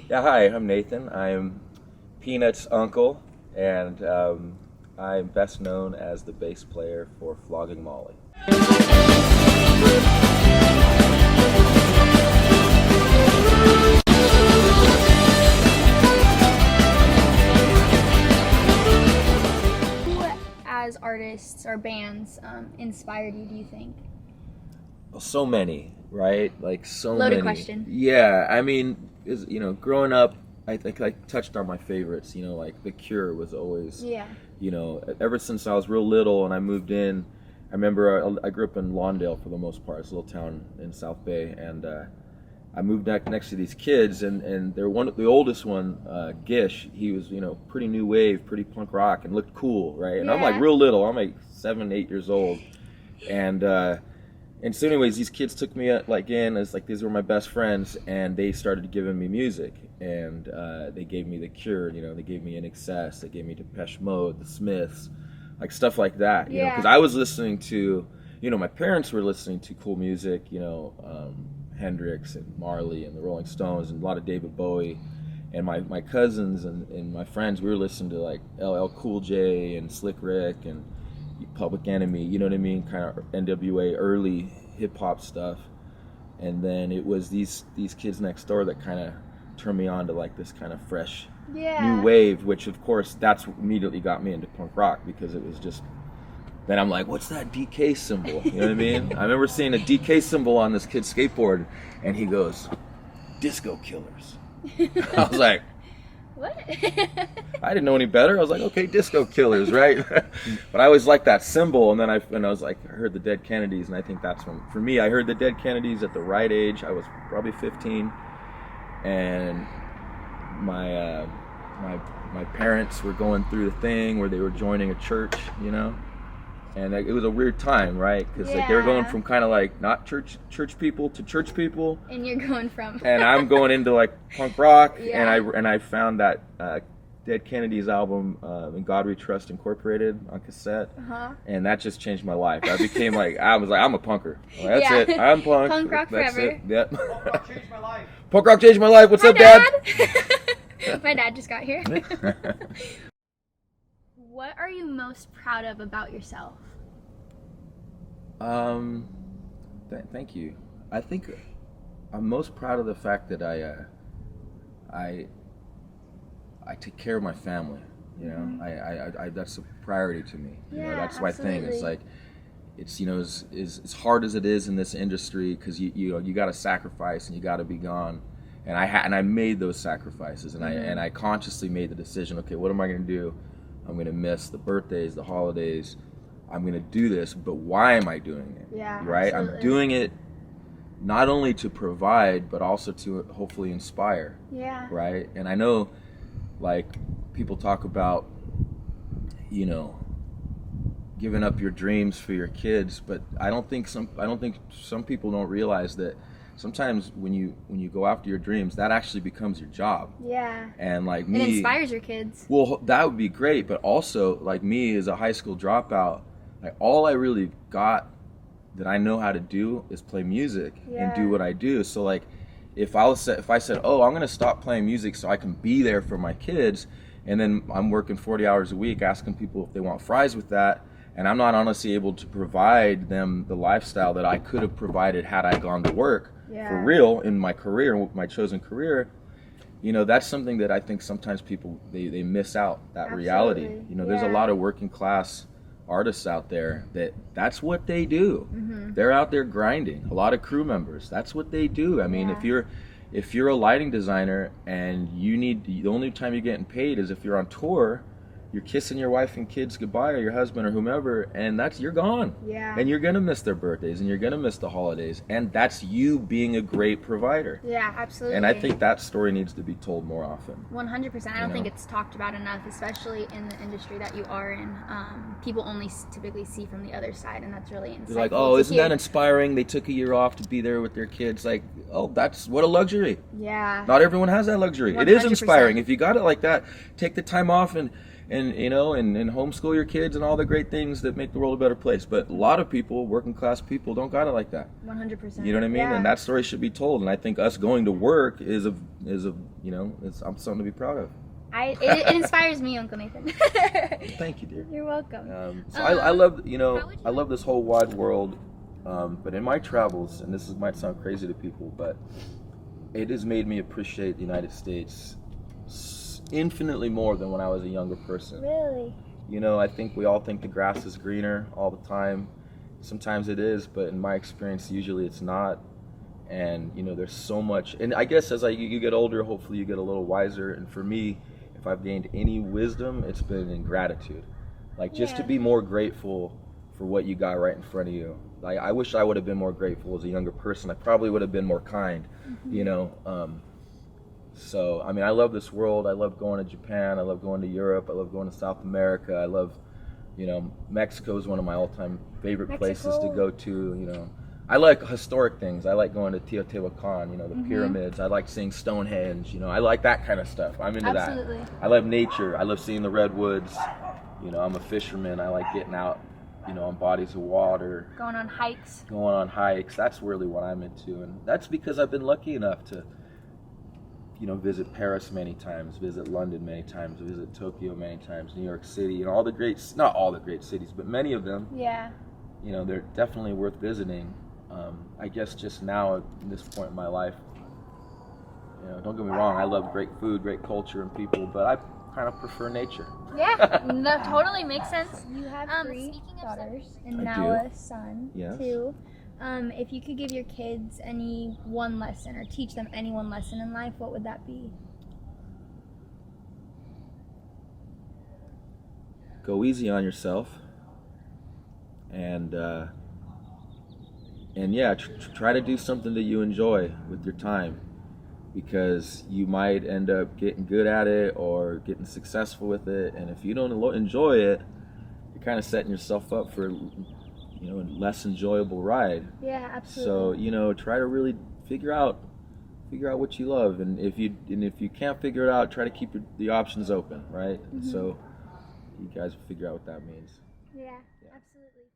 Yeah, hi, I'm Nathan. I'm Peanut's uncle, and I'm best known as the bass player for Flogging Molly. Who, as artists or bands, inspired you, do you think? Well, so many, right? Like so Loaded many. question. Yeah, I mean, growing up, I think I touched on my favorites. Like The Cure was always, Yeah. ever since I was real little and I moved in. I remember I grew up in Lawndale for the most part. It's a little town in South Bay, and I moved next to these kids, and they're the oldest one, Gish. He was pretty new wave, pretty punk rock, and looked cool, right? And I'm like Yeah. real little. I'm like 7, 8 years old, and so anyways, these kids took me in as like these were my best friends, and they started giving me music, and they gave me The Cure. They gave me In Excess, they gave me Depeche Mode, The Smiths, like stuff like that. Yeah. Because I was listening to, my parents were listening to cool music. Hendrix and Marley and the Rolling Stones and a lot of David Bowie, and my cousins and my friends, we were listening to like LL Cool J and Slick Rick and Public Enemy, you know what I mean, kind of NWA early hip hop stuff. And then it was these kids next door that kind of turned me on to like this kind of fresh Yeah. new wave, which of course that's what immediately got me into punk rock, because it was just, then I'm like, what's that DK symbol? You know what I mean? I remember seeing a DK symbol on this kid's skateboard, and he goes, Disco Killers. I was like, What? I didn't know any better. I was like, okay, Disco Killers, right? But I always liked that symbol, and then I was like, I heard the Dead Kennedys, and I think that's when, for me, I heard the Dead Kennedys at the right age. I was probably 15, and my parents were going through the thing where they were joining a church, and like, it was a weird time, right? Because like they were going Yeah. from kind of like not church people to church people, And you're going from. and I'm going into like punk rock, Yeah. and I found that Dead Kennedys album, "In God We Trust" Incorporated on cassette, Uh-huh. and that just changed my life. I became like, I'm a punker. Like, that's Yeah. it. I'm punk. Punk rock That's forever. it. Yep. Punk rock changed my life. Punk rock changed my life. What's Hi, up, Dad? My dad just got here. What are you most proud of about yourself? Thank you. I think I'm most proud of the fact that I take care of my family. I that's a priority to me. Yeah, That's my thing. It's absolutely. like, it's as hard as it is in this industry, because you got to sacrifice and you got to be gone. And I made those sacrifices, and I consciously made the decision. Okay, what am I going to do? I'm going to miss the birthdays, the holidays. I'm going to do this, but why am I doing it? Yeah, Right? absolutely. I'm doing it not only to provide, but also to hopefully inspire. Yeah. Right? And I know, like, people talk about, giving up your dreams for your kids, but I don't think some people don't realize that sometimes when you go after your dreams, that actually becomes your job. Yeah. And like It me, inspires your kids. well, that would be great, but also like me as a high school dropout, like all I really got that I know how to do is play music and Yeah. do what I do. So like if I said, oh, I'm gonna stop playing music so I can be there for my kids, and then I'm working 40 hours a week asking people if they want fries with that, and I'm not honestly able to provide them the lifestyle that I could have provided had I gone to work Yeah. for real in my career, my chosen career. That's something that I think sometimes people they miss out, that reality. Absolutely. There's a Yeah. lot of working class artists out there that's what they do. Mm-hmm. They're out there grinding. A lot of crew members, that's what they do. I mean, Yeah. if you're a lighting designer and the only time you're getting paid is if you're on tour, you're kissing your wife and kids goodbye, or your husband or whomever, and you're gone. Yeah. And you're gonna miss their birthdays, and you're gonna miss the holidays, and that's you being a great provider. Yeah, absolutely. And I think that story needs to be told more often. 100%. I don't You think know? it's talked about enough, especially in the industry that you are in. People only typically see from the other side, and that's really insightful. They're like, oh, to isn't that hear. inspiring? They took a year off to be there with their kids. Like, oh, that's what a luxury. Yeah. Not everyone has that luxury. It is 100%. inspiring. If you got it like that, take the time off and and and homeschool your kids and all the great things that make the world a better place. But a lot of people, working class people, don't got it like that. 100%. You know what I mean? Yeah. And that story should be told. And I think us going to work is it's something to be proud of. It inspires me, Uncle Nathan. Thank you, dear. You're welcome. So I love this whole wide world. But in my travels, and this might sound crazy to people, but it has made me appreciate the United States infinitely more than when I was a younger person. Really? I think we all think the grass is greener all the time. Sometimes it is, but in my experience, usually it's not. And there's so much. And I guess as you get older, hopefully you get a little wiser. And for me, if I've gained any wisdom, it's been in gratitude. Like just to be more grateful for what you got right in front of you. Like I wish I would have been more grateful as a younger person. I probably would have been more kind. So, I mean, I love this world. I love going to Japan. I love going to Europe. I love going to South America. I love, Mexico is one of my all-time favorite places to go to. I like historic things. I like going to Teotihuacan, the pyramids. I like seeing Stonehenge. I like that kind of stuff. I'm into Absolutely. that. I love nature. I love seeing the redwoods. I'm a fisherman. I like getting out, on bodies of water. Going on hikes. That's really what I'm into. And that's because I've been lucky enough to visit Paris many times, visit London many times, visit Tokyo many times, New York City, and not all the great cities, but many of them. Yeah. They're definitely worth visiting. I guess just now at this point in my life, don't get me wrong, I love great food, great culture, and people, but I kind of prefer nature. Yeah, that totally makes sense. You have 3 daughters and now a son, too. If you could give your kids any one lesson or teach them any one lesson in life, what would that be? Go easy on yourself, and try to do something that you enjoy with your time, because you might end up getting good at it or getting successful with it, and if you don't enjoy it, you're kind of setting yourself up for a less enjoyable ride. Yeah, absolutely. So try to really figure out what you love, and if you can't figure it out, try to keep the options open, right? So you guys will figure out what that means. Yeah, absolutely.